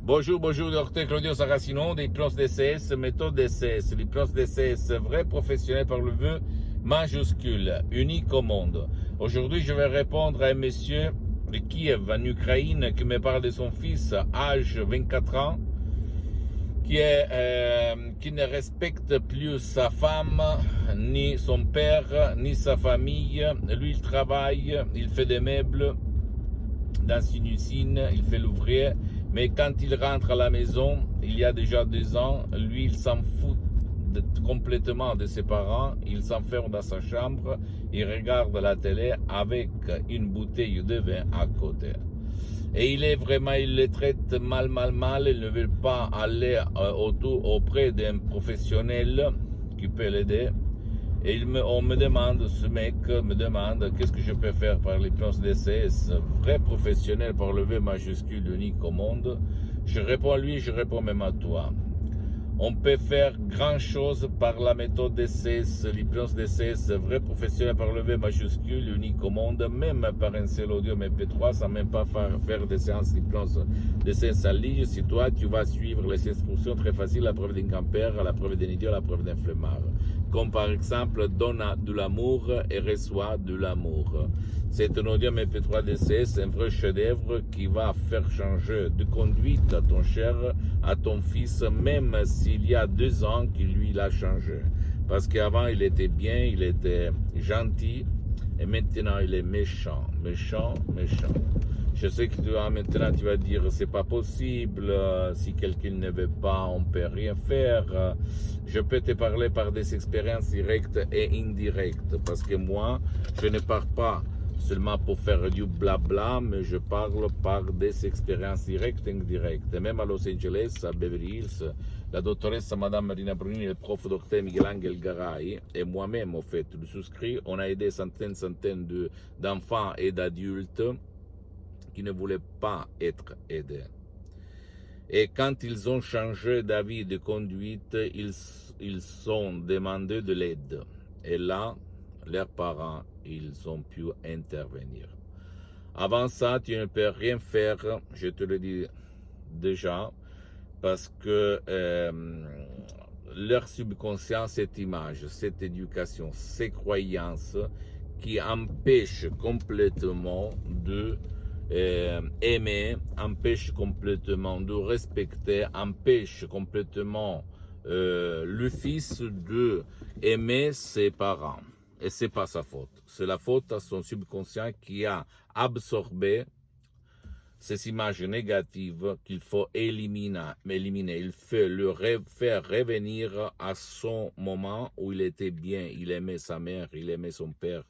Bonjour, bonjour, docteur Claudio Saracino, l'hypnose DCS, méthode DCS, l'hypnose DCS, vrai professionnel par le vœu majuscule, unique au monde. Aujourd'hui, je vais répondre à un monsieur de Kiev, en Ukraine, qui me parle de son fils, âge 24 ans, qui ne respecte plus sa femme, ni son père, ni sa famille. Lui, il travaille, il fait des meubles dans une usine, il fait l'ouvrier, mais quand il rentre à la maison, il y a déjà 2 ans, lui, il s'en fout complètement de ses parents, il s'enferme dans sa chambre, il regarde la télé avec une bouteille de vin à côté. Et il les traite mal, il ne veut pas aller auprès d'un professionnel qui peut l'aider. Et ce mec me demande qu'est-ce que je peux faire par l'hypnose DCS, vrai professionnel par le V majuscule unique au monde. Je réponds à lui, je réponds même à toi. On peut faire grand chose par la méthode DCS, l'hypnose DCS, vrai professionnel par le V majuscule unique au monde, même par un seul audio MP3, sans même pas faire des séances d'hypnose DCS en ligne. Si toi, tu vas suivre les instructions très faciles, la preuve d'un grand-père, la preuve d'un idiot, la preuve d'un flemmard. Comme par exemple, donne de l'amour et reçoit de l'amour. C'est un audio MP3 DCS, un vrai chef-d'œuvre qui va faire changer de conduite à ton cher, à ton fils, même s'il y a 2 ans qu'il lui l'a changé. Parce qu'avant, il était bien, il était gentil, et maintenant, il est méchant. Je sais que maintenant, tu vas dire, c'est pas possible, si quelqu'un ne veut pas, on peut rien faire. Je peux te parler par des expériences directes et indirectes, parce que moi, je ne parle pas seulement pour faire du blabla, mais je parle par des expériences directes et indirectes. Et même à Los Angeles, à Beverly Hills, la doctoresse Madame Marina Brunini et le prof docteur Miguel-Angel Garay, et moi-même, au fait, le souscrit, on a aidé centaines d'enfants et d'adultes qui ne voulaient pas être aidés. Et quand ils ont changé d'avis de conduite, ils ont demandé de l'aide. Et là, leurs parents, ils ont pu intervenir. Avant ça, tu ne peux rien faire, je te le dis déjà, parce que leur subconscient, cette image, cette éducation, ces croyances qui empêchent complètement de aimer, empêche complètement de respecter, empêche complètement le fils de aimer ses parents. Et c'est pas sa faute. C'est la faute à son subconscient qui a absorbé ces images négatives qu'il faut éliminer. Il faut le faire revenir à son moment où il était bien. Il aimait sa mère, il aimait son père.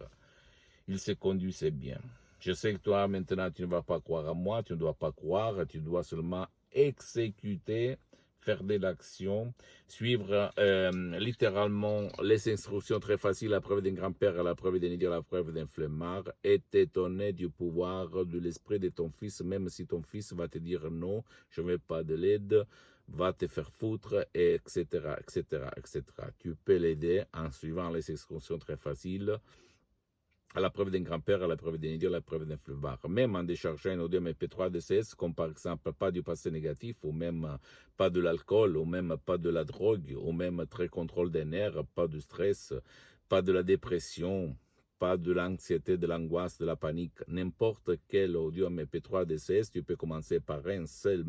Il se conduisait bien. Je sais que toi, maintenant, tu ne vas pas croire à moi, tu ne dois pas croire, tu dois seulement exécuter, faire de l'action, suivre littéralement les instructions très faciles, la preuve d'un grand-père, la preuve d'un idiot, la preuve d'un flemmard, et t'étonner du pouvoir de l'esprit de ton fils, même si ton fils va te dire non, je ne veux pas de l'aide, va te faire foutre, etc., etc., etc. Tu peux l'aider en suivant les instructions très faciles, à la preuve d'un grand-père, à la preuve d'un idiot, à la preuve d'un flemmard. Même en déchargeant un audio MP3 DCS, comme par exemple pas du passé négatif, ou même pas de l'alcool, ou même pas de la drogue, ou même très contrôle des nerfs, pas de stress, pas de la dépression, pas de l'anxiété, de l'angoisse, de la panique. N'importe quel audio MP3 DCS, tu peux commencer par un seul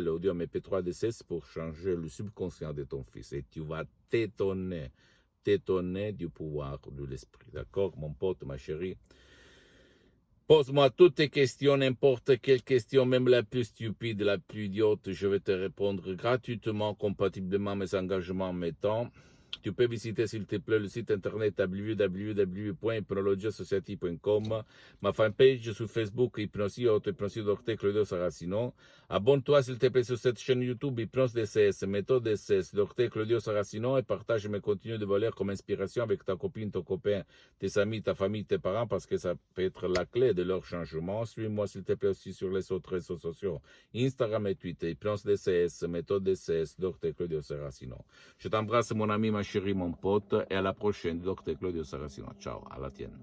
audio MP3 DCS pour changer le subconscient de ton fils. Et tu vas t'étonner du pouvoir de l'esprit. D'accord, mon pote, ma chérie? Pose-moi toutes tes questions, n'importe quelle question, même la plus stupide, la plus idiote, je vais te répondre gratuitement, compatiblement à mes engagements, mes temps. Tu peux visiter, s'il te plaît, le site internet www.hypnologiasociety.com, ma fanpage sur Facebook, Hypnosie Docteur Claudio Saracino. Abonne-toi, s'il te plaît, sur cette chaîne YouTube, Hypnose DCS, méthode DCS, Docteur Claudio Saracino, et partage mes contenus de valeur comme inspiration avec ta copine, ton copain, tes amis, ta famille, tes parents, parce que ça peut être la clé de leur changement. Suis-moi, s'il te plaît, aussi sur les autres réseaux sociaux, Instagram et Twitter, Hypnose DCS, méthode DCS, Docteur Claudio Saracino. Je t'embrasse, mon ami, ma chérie, mon pote, et à la prochaine, Docteur Claudio Saracino. Ciao, à la tienne.